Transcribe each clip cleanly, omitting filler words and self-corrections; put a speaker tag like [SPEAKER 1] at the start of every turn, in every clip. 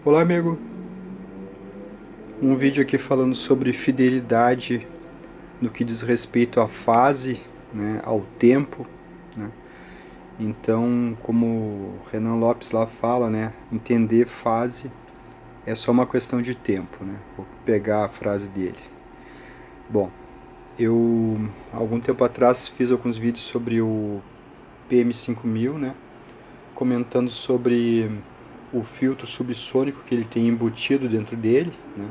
[SPEAKER 1] Olá, amigo. Um vídeo aqui falando sobre fidelidade no que diz respeito à fase, né, ao tempo, né? Então, como Renan Lopes lá fala, né, entender fase é só uma questão de tempo, né? Vou pegar a frase dele. Bom, eu algum tempo atrás fiz alguns vídeos sobre o PM5000, né, comentando sobre o filtro subsônico que ele tem embutido dentro dele, né?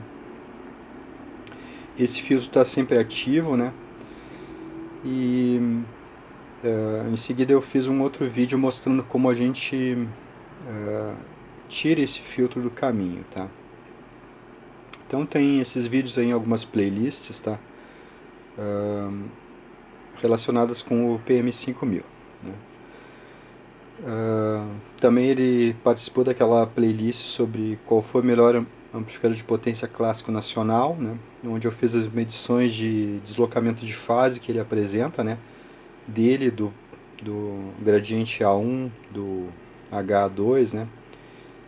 [SPEAKER 1] Esse filtro está sempre ativo, né? E em seguida eu fiz um outro vídeo mostrando como a gente tira esse filtro do caminho, tá? Então tem esses vídeos aí em algumas playlists, tá? Relacionadas com o PM5000, né? Também ele participou daquela playlist sobre qual foi o melhor amplificador de potência clássico nacional, né? Onde eu fiz as medições de deslocamento de fase que ele apresenta, né? Dele, do gradiente A1, do H2, né?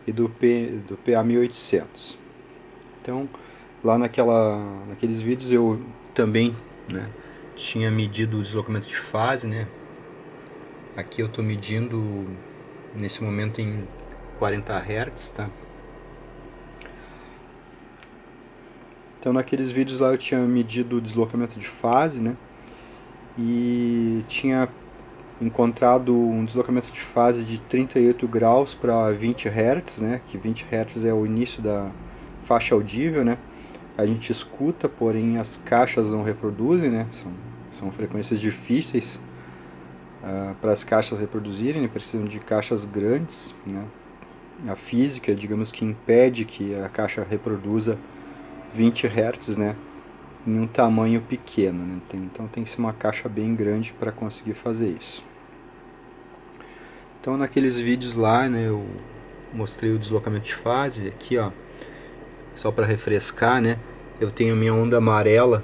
[SPEAKER 1] E do PA1800. Então, lá naqueles vídeos eu também, né, tinha medido o deslocamento de fase, né? Aqui eu estou medindo nesse momento em 40 Hz, tá? Então naqueles vídeos lá eu tinha medido o deslocamento de fase, né? E tinha encontrado um deslocamento de fase de 38 graus para 20 Hz, né? Que 20 Hz é o início da faixa audível, né? A gente escuta, porém as caixas não reproduzem, né? São frequências difíceis para as caixas reproduzirem, né? Precisam de caixas grandes, né? A física, digamos que impede que a caixa reproduza 20 Hz, né? Em um tamanho pequeno, né? Então tem que ser uma caixa bem grande para conseguir fazer isso. Então naqueles vídeos lá, né, eu mostrei o deslocamento de fase aqui, ó, só para refrescar, né? Eu tenho minha onda amarela,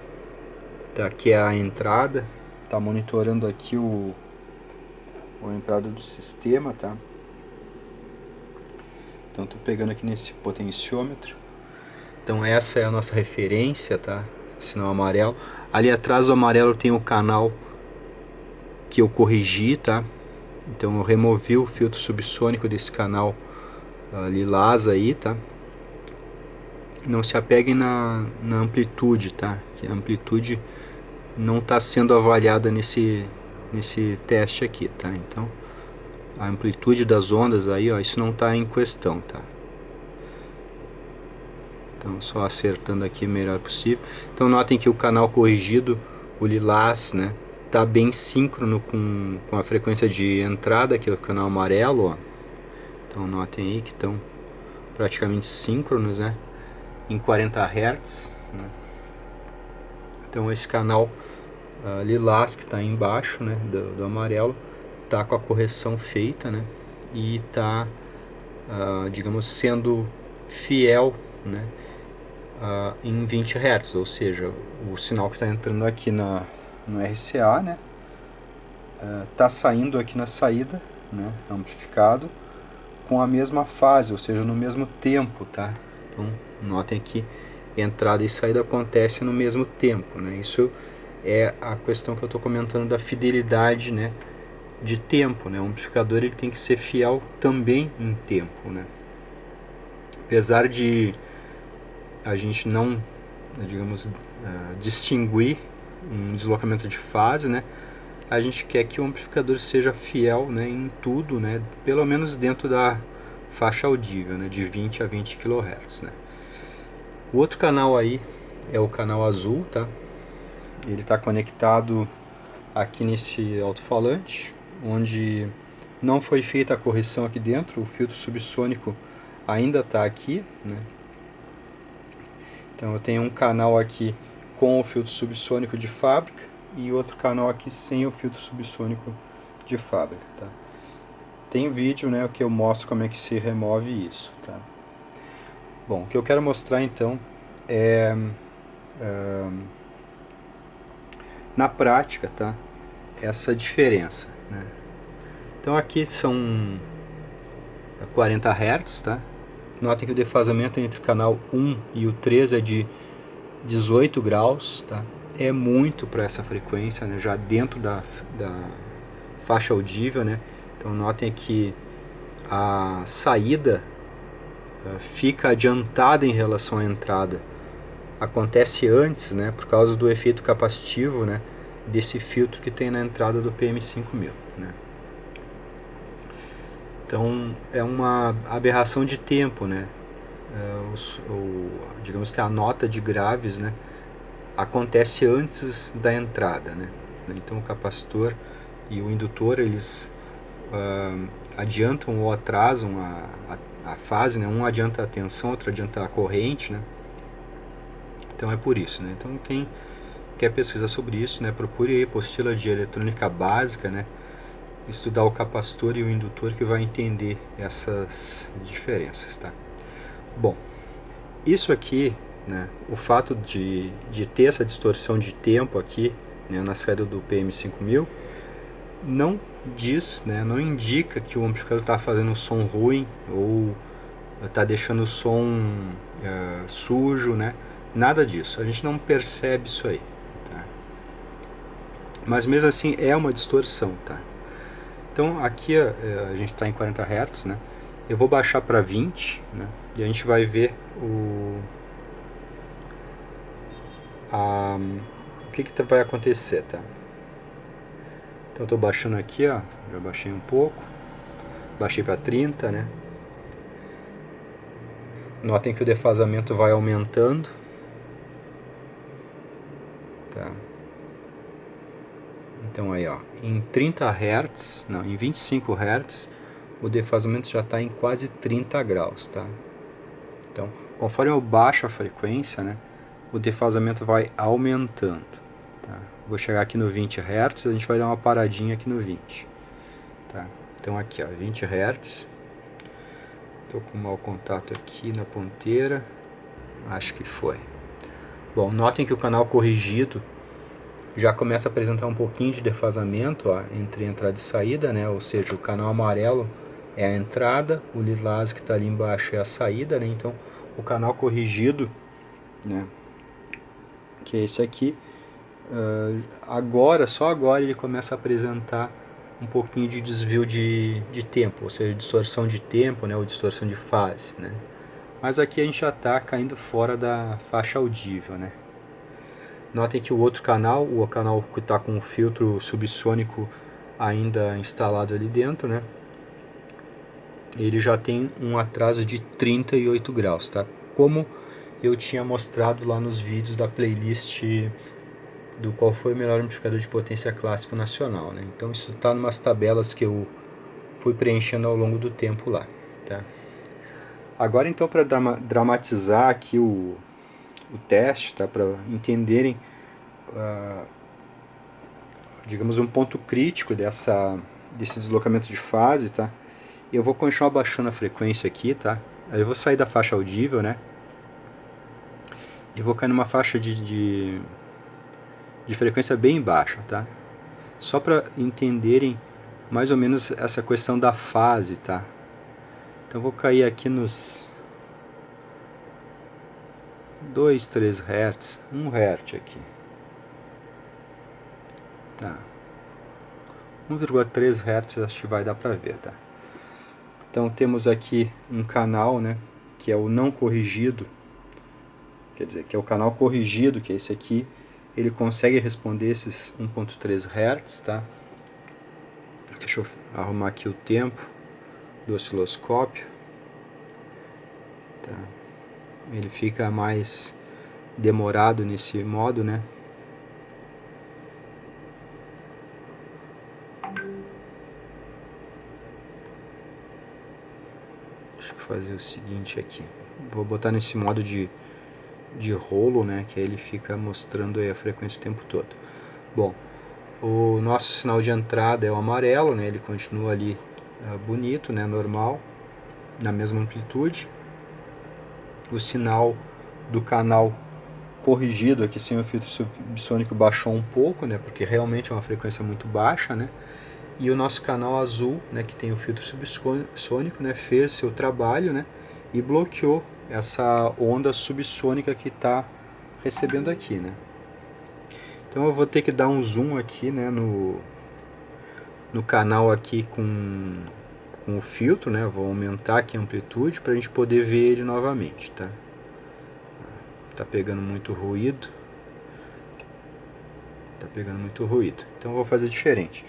[SPEAKER 1] tá, que é a entrada, tá monitorando aqui a entrada do sistema, tá? Então tô pegando aqui nesse potenciômetro. Então essa é a nossa referência, tá? Sinal amarelo. Ali atrás do amarelo tem o canal que eu corrigi, tá? Então eu removi o filtro subsônico desse canal lilás aí, tá? Não se apeguem na amplitude, tá? Que a amplitude não está sendo avaliada nesse teste aqui, tá? Então a amplitude das ondas aí, ó, isso não está em questão, tá? Então só acertando aqui o melhor possível. Então notem que o canal corrigido, o lilás, né, tá bem síncrono com a frequência de entrada, que é o canal amarelo, ó. Então notem aí que estão praticamente síncronos, né, em 40 Hz, né? Então esse canal lilás que está embaixo, né, do amarelo, tá com a correção feita, né, e tá, digamos, sendo fiel, né, em 20 Hz, ou seja, o sinal que está entrando aqui no RCA, né, está saindo aqui na saída, né, amplificado, com a mesma fase, ou seja, no mesmo tempo, tá? Então, notem que entrada e saída acontece no mesmo tempo, né? Isso é a questão que eu estou comentando da fidelidade, né, de tempo, né? O amplificador ele tem que ser fiel também em tempo, né? Apesar de a gente não, digamos, distinguir um deslocamento de fase, né? A gente quer que o amplificador seja fiel, né, em tudo, né, pelo menos dentro da faixa audível, né, de 20 a 20 kHz, né. O outro canal aí é o canal azul, tá? Ele está conectado aqui nesse alto-falante, onde não foi feita a correção aqui dentro, o filtro subsônico ainda está aqui, né. Então eu tenho um canal aqui com o filtro subsônico de fábrica e outro canal aqui sem o filtro subsônico de fábrica, tá? Tem vídeo, né, que eu mostro como é que se remove isso, tá? Bom, o que eu quero mostrar então é na prática, tá? Essa diferença, né? Então aqui são 40 Hz, tá? Notem que o defasamento entre o canal 1 e o 3 é de 18 graus, tá? É muito para essa frequência, né? Já dentro da faixa audível, né? Então notem que a saída fica adiantada em relação à entrada. Acontece antes, né? Por causa do efeito capacitivo, né? Desse filtro que tem na entrada do PM5000, né? Então é uma aberração de tempo, né? Digamos que a nota de graves, né, acontece antes da entrada, né? Então o capacitor e o indutor, eles adiantam ou atrasam a fase, né? Um adianta a tensão, outro adianta a corrente, né? Então é por isso, né? Então quem quer pesquisar sobre isso, né, procure aí apostila de eletrônica básica, né? Estudar o capacitor e o indutor, que vai entender essas diferenças, tá? Bom, isso aqui, né, o fato de ter essa distorção de tempo aqui, né, na saída do PM5000, não diz, né, não indica que o amplificador está fazendo um som ruim ou está deixando o som sujo, né? Nada disso, a gente não percebe isso aí, tá? Mas mesmo assim é uma distorção, tá? Então aqui a gente está em 40 Hz, né? Eu vou baixar para 20, né? E a gente vai ver o que vai acontecer, tá? Então eu estou baixando aqui, ó, já baixei um pouco, baixei para 30, né? Notem que o defasamento vai aumentando, tá? Então aí, ó, em 30 Hz, não, em 25 Hz, o defasamento já está em quase 30 graus, tá? Então, conforme eu baixo a frequência, né, o defasamento vai aumentando, tá? Vou chegar aqui no 20 Hz, a gente vai dar uma paradinha aqui no 20, tá? Então aqui, ó, 20 Hz. Estou com um mau contato aqui na ponteira, acho que foi. Bom, notem que o canal corrigido já começa a apresentar um pouquinho de defasamento, ó, entre entrada e saída, né? Ou seja, o canal amarelo é a entrada, o lilás que está ali embaixo é a saída, né? Então o canal corrigido, né, que é esse aqui, só agora ele começa a apresentar um pouquinho de desvio de tempo, ou seja, distorção de tempo, né, ou distorção de fase, né? Mas aqui a gente já está caindo fora da faixa audível, né? Notem que o outro canal, o canal que está com o filtro subsônico ainda instalado ali dentro, né, ele já tem um atraso de 38 graus, tá? Como eu tinha mostrado lá nos vídeos da playlist do qual foi o melhor amplificador de potência clássico nacional, né? Então isso está em umas tabelas que eu fui preenchendo ao longo do tempo lá, tá? Agora então, para dramatizar aqui o teste, tá? Para entenderem, digamos, um ponto crítico desse deslocamento de fase, tá? Eu vou continuar baixando a frequência aqui, tá? Aí eu vou sair da faixa audível, né? E vou cair numa faixa de frequência bem baixa, tá? Só para entenderem mais ou menos essa questão da fase, tá? Então vou cair aqui nos 2, 3 Hz, 1 Hz aqui, tá? 1,3 Hz acho que vai dar para ver, tá? Então temos aqui um canal, né, que é o não corrigido, quer dizer, que é o canal corrigido, que é esse aqui, ele consegue responder esses 1.3 Hz, tá? Deixa eu arrumar aqui o tempo do osciloscópio, tá? Ele fica mais demorado nesse modo, né? Deixa eu fazer o seguinte aqui, vou botar nesse modo de rolo, né, que aí ele fica mostrando aí a frequência o tempo todo. Bom, o nosso sinal de entrada é o amarelo, né, ele continua ali bonito, né, normal, na mesma amplitude. O sinal do canal corrigido aqui sem o filtro subsônico baixou um pouco, né, porque realmente é uma frequência muito baixa, né. E o nosso canal azul, né, que tem o filtro subsônico, né, fez seu trabalho, né, e bloqueou essa onda subsônica que está recebendo aqui, né? Então eu vou ter que dar um zoom aqui, né, no canal aqui com o filtro, né? Eu vou aumentar aqui a amplitude para a gente poder ver ele novamente, tá? Tá pegando muito ruído. Tá pegando muito ruído. Então eu vou fazer diferente.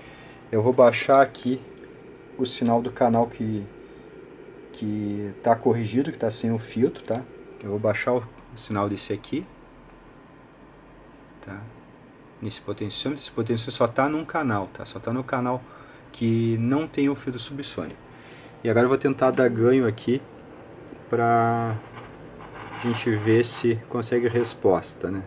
[SPEAKER 1] Eu vou baixar aqui o sinal do canal que tá corrigido, que tá sem o filtro, tá? Eu vou baixar o sinal desse aqui, tá? Nesse potenciômetro. Esse potenciômetro só tá num canal, tá? Só tá no canal que não tem o filtro subsônico. E agora eu vou tentar dar ganho aqui pra gente ver se consegue resposta, né?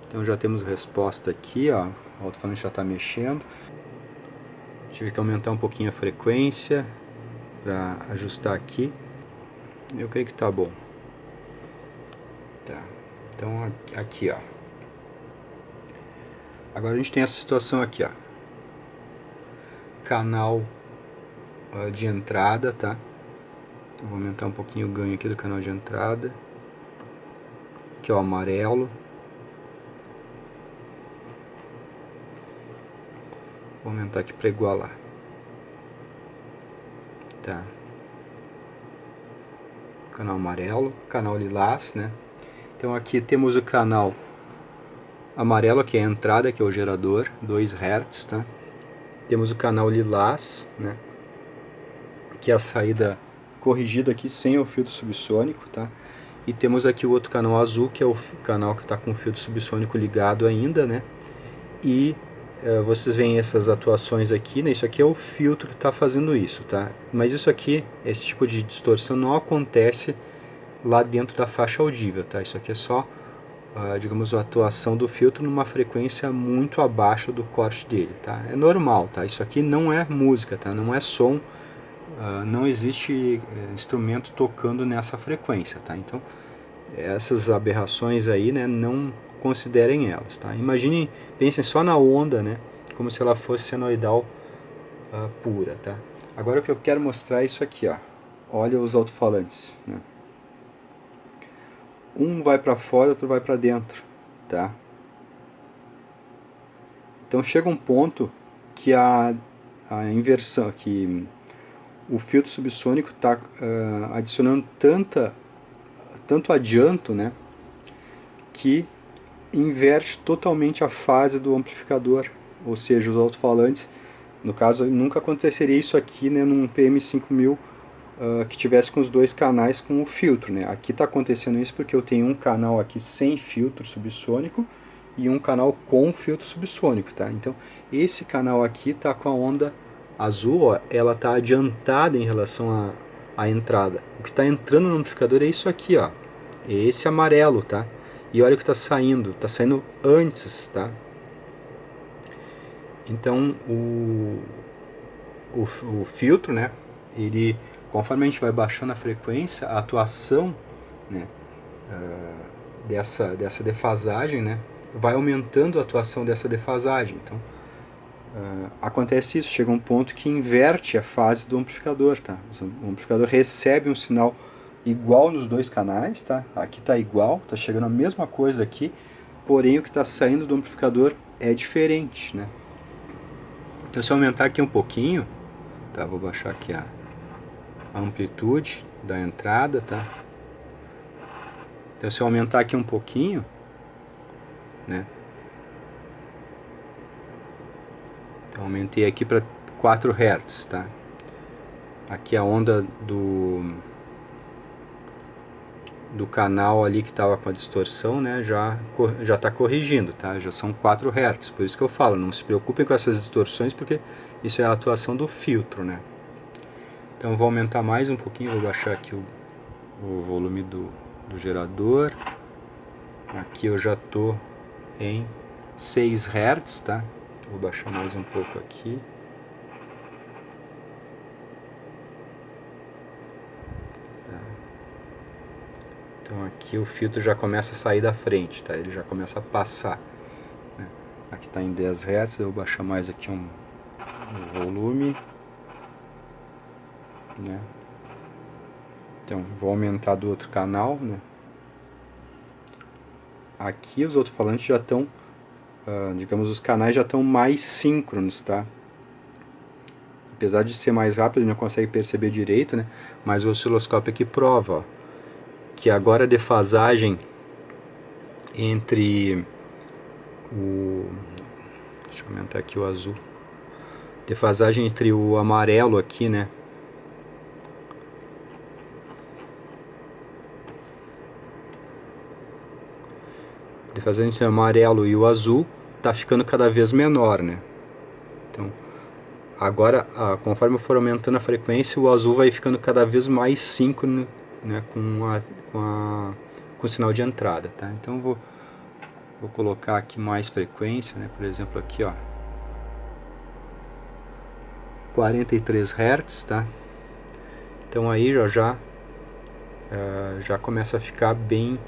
[SPEAKER 1] Então já temos resposta aqui, ó. O alto-falante já está mexendo. Tive que aumentar um pouquinho a frequência para ajustar aqui. Eu creio que tá bom. Tá. Então aqui, ó. Agora a gente tem essa situação aqui, ó. Canal de entrada, tá? Eu vou aumentar um pouquinho o ganho aqui do canal de entrada. Aqui, ó, amarelo. Vou aumentar aqui para igualar. Tá. Canal amarelo, canal lilás, né? Então aqui temos o canal amarelo, que é a entrada, que é o gerador, 2 Hz, tá? Temos o canal lilás, né? Que é a saída corrigida aqui sem o filtro subsônico, tá? E temos aqui o outro canal azul, que é o canal que está com o filtro subsônico ligado ainda, né? E vocês veem essas atuações aqui, né? Isso aqui é o filtro que está fazendo isso, tá? Mas isso aqui, esse tipo de distorção não acontece lá dentro da faixa audível, tá? Isso aqui é só, digamos, a atuação do filtro numa frequência muito abaixo do corte dele, tá? É normal, tá? Isso aqui não é música, tá? Não é som, não existe instrumento tocando nessa frequência, tá? Então, essas aberrações aí, né, não considerem elas, tá? Imaginem, pensem só na onda, né, como se ela fosse senoidal pura, tá? Agora o que eu quero mostrar é isso aqui, ó. Olha os alto-falantes, né? Um vai para fora, outro vai para dentro, tá? Então chega um ponto que a inversão, que o filtro subsônico está adicionando tanto adianto, né, que inverte totalmente a fase do amplificador, ou seja, os alto-falantes, no caso, nunca aconteceria isso aqui, né, num PM5000 que tivesse com os dois canais com o filtro, né? Aqui está acontecendo isso porque eu tenho um canal aqui sem filtro subsônico e um canal com filtro subsônico, tá? Então, esse canal aqui está com a onda azul, ó, ela está adiantada em relação à entrada. O que está entrando no amplificador é isso aqui, ó, é esse amarelo, tá? E olha o que está saindo antes, tá? Então, o filtro, né, ele, conforme a gente vai baixando a frequência, a atuação, né, dessa defasagem, né, vai aumentando a atuação dessa defasagem. Então, acontece isso, chega um ponto que inverte a fase do amplificador, tá? O amplificador recebe um sinal igual nos dois canais, tá? Aqui está igual, está chegando a mesma coisa aqui, porém o que está saindo do amplificador é diferente, né? Então, se eu aumentar aqui um pouquinho, tá? Vou baixar aqui a amplitude da entrada, tá? Então, se eu aumentar aqui um pouquinho, né? Então, aumentei aqui para 4 Hz, tá? Aqui a onda do canal ali que estava com a distorção, né, já está corrigindo, tá? Já são 4 Hz, por isso que eu falo, não se preocupem com essas distorções, porque isso é a atuação do filtro, né? Então eu vou aumentar mais um pouquinho, vou baixar aqui o volume do gerador. Aqui eu já estou em 6 Hz, tá? Vou baixar mais um pouco aqui. Então aqui o filtro já começa a sair da frente, tá? Ele já começa a passar, né? Aqui está em 10 Hz, eu vou baixar mais aqui o volume. né? Então, vou aumentar do outro canal, né? Aqui os alto-falantes já estão, digamos, os canais já estão mais síncronos, tá? Apesar de ser mais rápido, ele não consegue perceber direito, né? Mas o osciloscópio aqui prova, ó, que agora a defasagem entre o... Deixa eu aumentar aqui o azul. Defasagem entre o amarelo aqui, né? Defasagem entre o amarelo e o azul tá ficando cada vez menor, né? Então, agora, conforme eu for aumentando a frequência, o azul vai ficando cada vez mais síncrono, né, com o sinal de entrada, tá? Então, vou colocar aqui mais frequência, né? Por exemplo, aqui, ó, 43 Hz, tá? Então aí já começa a ficar bem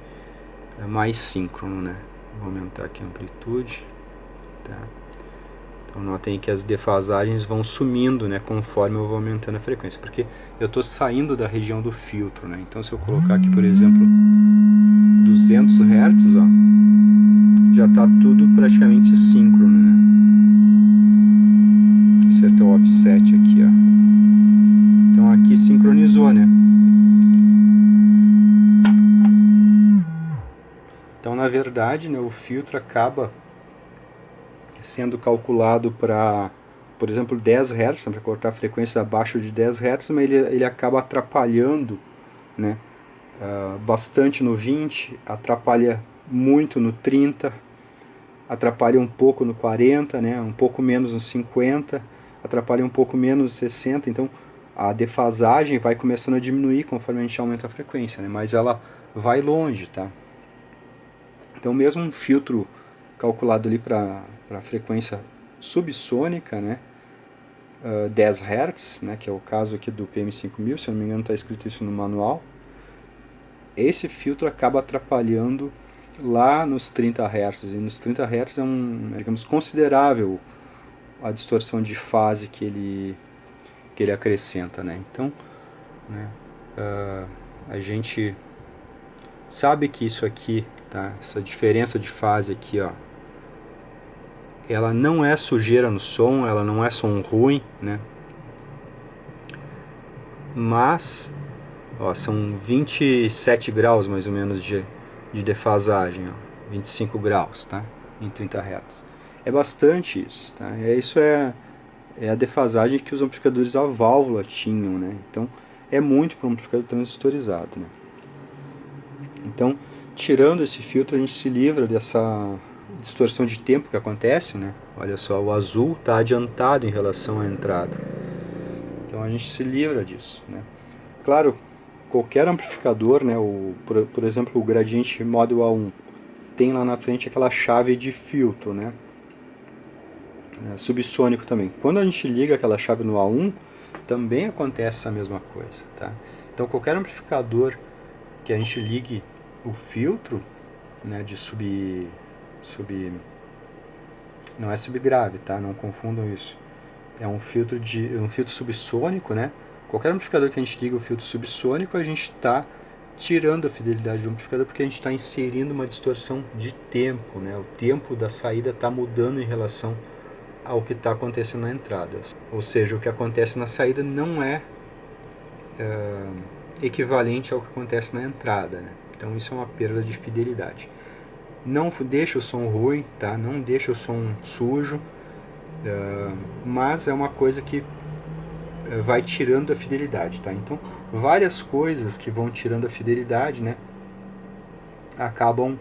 [SPEAKER 1] mais síncrono, né? Vou aumentar aqui a amplitude, tá? Então notem que as defasagens vão sumindo, né, conforme eu vou aumentando a frequência, porque eu estou saindo da região do filtro, né? Então se eu colocar aqui, por exemplo, 200 Hz, ó, já está tudo praticamente síncrono, né? Acertar o offset aqui, ó. Então aqui sincronizou, né? Então na verdade, né, o filtro acaba sendo calculado para, por exemplo, 10 Hz, para cortar a frequência abaixo de 10 Hz, mas ele acaba atrapalhando, né, bastante no 20, atrapalha muito no 30, atrapalha um pouco no 40, né, um pouco menos no 50, atrapalha um pouco menos no 60, então a defasagem vai começando a diminuir conforme a gente aumenta a frequência, né, mas ela vai longe, tá? Então mesmo um filtro calculado ali para frequência subsônica, né, 10 Hz, né, que é o caso aqui do PM5000, se eu não me engano está escrito isso no manual, esse filtro acaba atrapalhando lá nos 30 Hz, e nos 30 Hz é digamos, considerável a distorção de fase que ele acrescenta, né? Então, né, a gente sabe que isso aqui, tá, essa diferença de fase aqui, ó, ela não é sujeira no som, ela não é som ruim, né? Mas, ó, são 27 graus mais ou menos de defasagem, ó, 25 graus, tá? Em 30 Hz. É bastante isso, tá? Isso é a defasagem que os amplificadores a válvula tinham, né? Então, é muito para um amplificador transistorizado, né? Então, tirando esse filtro, a gente se livra dessa distorção de tempo que acontece, né? Olha só, o azul está adiantado em relação à entrada. Então a gente se livra disso, né? Claro, qualquer amplificador, né? Por exemplo, o Gradiente Model A1 tem lá na frente aquela chave de filtro, né? Subsônico também. Quando a gente liga aquela chave no A1, também acontece a mesma coisa, tá? Então qualquer amplificador que a gente ligue o filtro, né, de não é subgrave, tá? Não confundam isso. É um filtro subsônico, né? Qualquer amplificador que a gente liga o filtro subsônico, a gente está tirando a fidelidade do amplificador porque a gente está inserindo uma distorção de tempo, né? O tempo da saída está mudando em relação ao que está acontecendo na entrada. Ou seja, o que acontece na saída não é equivalente ao que acontece na entrada, né? Então isso é uma perda de fidelidade. Não deixa o som ruim, tá? Não deixa o som sujo, mas é uma coisa que vai tirando a fidelidade, tá? Então várias coisas que vão tirando a fidelidade, né, acabam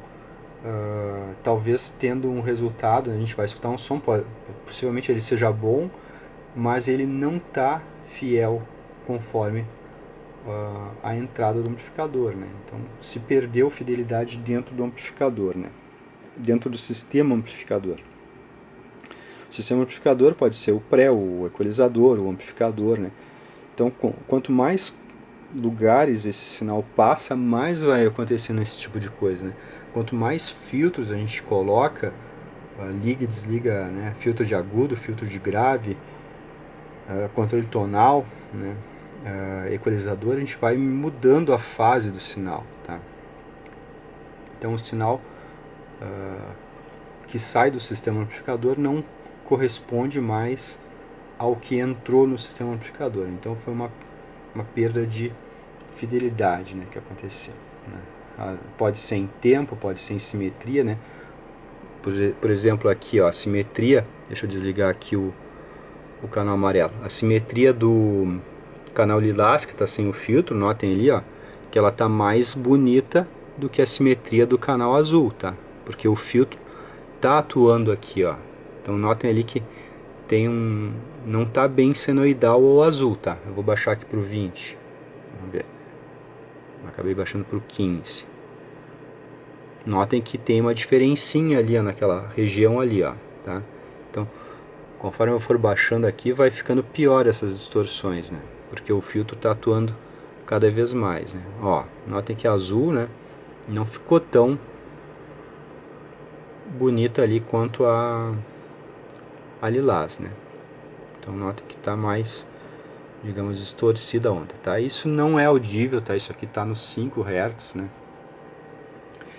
[SPEAKER 1] talvez tendo um resultado, né? A gente vai escutar um som, possivelmente ele seja bom, mas ele não está fiel conforme a entrada do amplificador, né? Então se perdeu fidelidade dentro do amplificador, né? Dentro do sistema amplificador. O sistema amplificador pode ser o pré, o equalizador, o amplificador, né? Então quanto mais lugares esse sinal passa, mais vai acontecendo esse tipo de coisa, né? Quanto mais filtros a gente coloca, liga e desliga, né? Filtro de agudo, filtro de grave, controle tonal, né? equalizador, a gente vai mudando a fase do sinal, tá? Então o sinal que sai do sistema amplificador não corresponde mais ao que entrou no sistema amplificador. Então foi uma perda de fidelidade, né, que aconteceu, né? Pode ser em tempo, pode ser em simetria, né? Por exemplo, aqui, ó, a simetria, deixa eu desligar aqui o canal amarelo. A simetria do canal lilás, que está sem o filtro, notem ali, ó, que ela está mais bonita do que a simetria do canal azul, tá? Porque o filtro está atuando aqui, ó. Então notem ali que tem não está bem senoidal o azul, tá? Eu vou baixar aqui para o 20. Vamos ver. Eu acabei baixando para o 15. Notem que tem uma diferencinha ali, ó, naquela região ali, ó, tá? Então, conforme eu for baixando aqui, vai ficando pior essas distorções, né? Porque o filtro está atuando cada vez mais, né? Ó, notem que azul, né, não ficou tão bonita ali quanto a lilás, né? Então notem que está mais, digamos, distorcida a onda, tá? Isso não é audível, tá? Isso aqui está nos 5 Hz, né?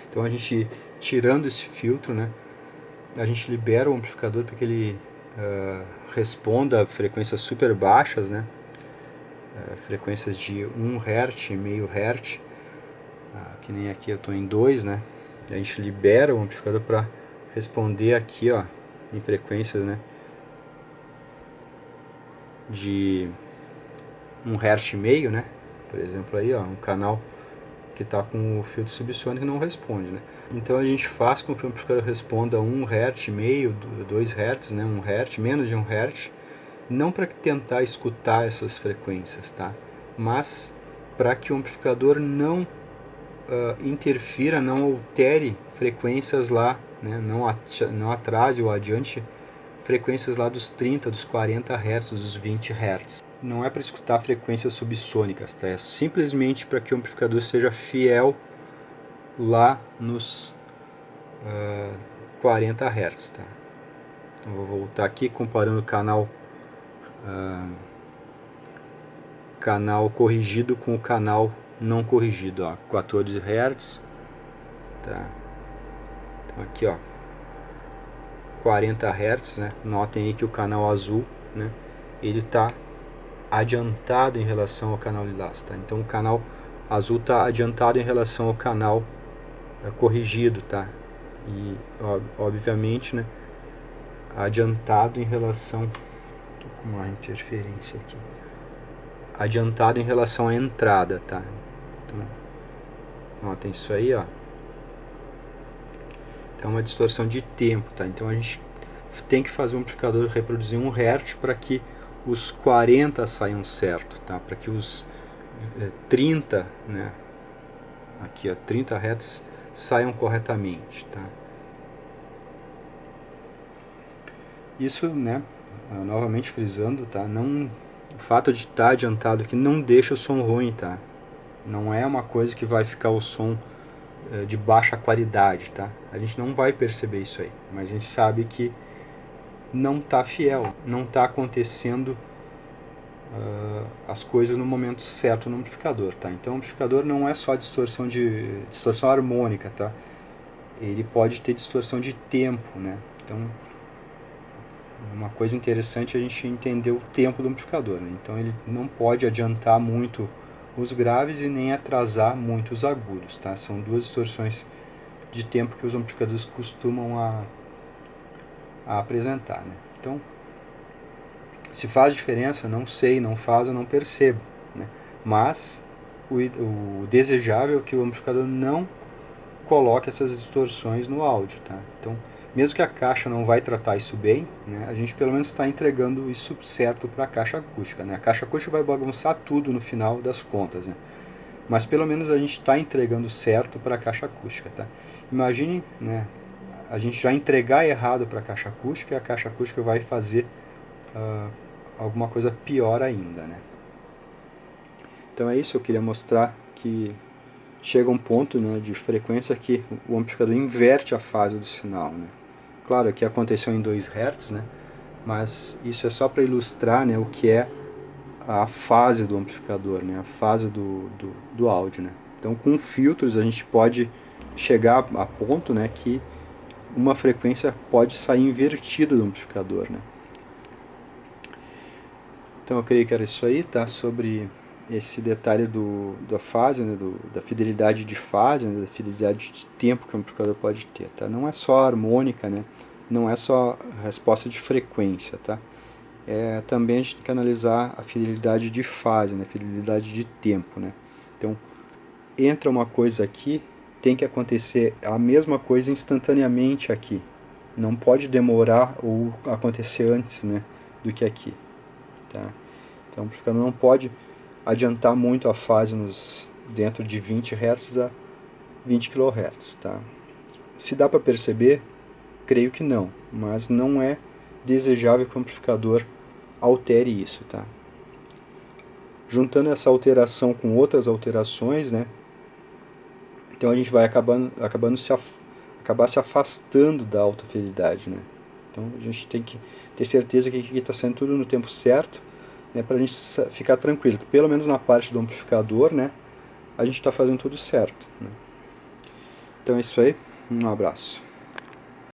[SPEAKER 1] Então a gente, tirando esse filtro, né, a gente libera o amplificador para que ele responda a frequências super baixas, né? Frequências de 1 Hz, meio Hz, que nem aqui eu estou em 2, né? A gente libera o amplificador para responder aqui, ó, em frequências, né, de 1 Hz e meio, né? Por exemplo aí, ó, um canal que está com o filtro subsônico não responde, né? Então a gente faz com que o amplificador responda a 1 Hz e meio, 2 Hz, né? 1 Hz, menos de 1 Hz, não para tentar escutar essas frequências, tá? Mas para que o amplificador não interfira, não altere frequências lá, né? Não atrase ou adiante frequências lá dos 30, dos 40 Hz, dos 20 Hz. Não é para escutar frequências subsônicas, tá? É simplesmente para que o amplificador seja fiel lá nos 40 Hz, tá? Então vou voltar aqui comparando o canal corrigido com o canal não corrigido, ó, 14 Hz, tá? Então aqui, ó, 40 Hz, né? Notem aí que o canal azul, né, ele está adiantado em relação ao canal lilás, tá? Então o canal azul está adiantado em relação ao canal corrigido, tá? E obviamente, né, adiantado em relação, tô com uma interferência aqui, adiantado em relação à entrada, tá? Então, notem isso aí, ó. Então é uma distorção de tempo, tá? Então a gente tem que fazer o amplificador reproduzir 1 Hz para que os 40 saiam certo, tá? Para que os 30, né? Aqui, ó, 30 Hz saiam corretamente, tá? Isso, né? Novamente frisando, tá? Não, o fato de estar adiantado aqui não deixa o som ruim, tá? Não é uma coisa que vai ficar o som de baixa qualidade, tá? A gente não vai perceber isso aí, mas a gente sabe que não está fiel, não está acontecendo as coisas no momento certo no amplificador, tá? Então o amplificador não é só distorção harmônica, tá? Ele pode ter distorção de tempo, né? Então uma coisa interessante é a gente entender o tempo do amplificador, né? Então ele não pode adiantar muito os graves e nem atrasar muito os agudos, tá? São duas distorções de tempo que os amplificadores costumam a apresentar, né? Então, se faz diferença, não sei, não faz, eu não percebo, né? Mas o desejável é que o amplificador não coloque essas distorções no áudio, tá? Então, mesmo que a caixa não vai tratar isso bem, né, a gente pelo menos está entregando isso certo para a caixa acústica, né? A caixa acústica vai bagunçar tudo no final das contas, né? Mas pelo menos a gente está entregando certo para a caixa acústica, tá? Imagine, né, a gente já entregar errado para a caixa acústica e a caixa acústica vai fazer alguma coisa pior ainda, né? Então é isso, eu queria mostrar que chega um ponto, né, de frequência que o amplificador inverte a fase do sinal, né? Claro que aconteceu em 2 Hz, né? Mas isso é só para ilustrar, né, o que é a fase do amplificador, né? A fase do áudio, né? Então, com filtros a gente pode chegar a ponto, né, que uma frequência pode sair invertida do amplificador, né? Então eu creio que era isso aí, tá? Sobre esse detalhe da fase, né? Da fidelidade de fase, né? Da fidelidade de tempo que o amplificador pode ter, tá? Não é só harmônica, né? Não é só resposta de frequência, tá? Também a gente tem que analisar a fidelidade de fase, né? Fidelidade de tempo, né? Então, entra uma coisa aqui, tem que acontecer a mesma coisa instantaneamente aqui. Não pode demorar ou acontecer antes, né, do que aqui, tá? Então, o amplificador não pode adiantar muito a fase dentro de 20 Hz a 20 kHz, tá? Se dá para perceber, creio que não, mas não é desejável que o amplificador altere isso, tá? Juntando essa alteração com outras alterações, né? Então a gente vai acabar se afastando da alta fidelidade, né? Então a gente tem que ter certeza que aqui está sendo tudo no tempo certo, né? Para a gente ficar tranquilo, que pelo menos na parte do amplificador, né? A gente está fazendo tudo certo, né? Então é isso aí, um abraço.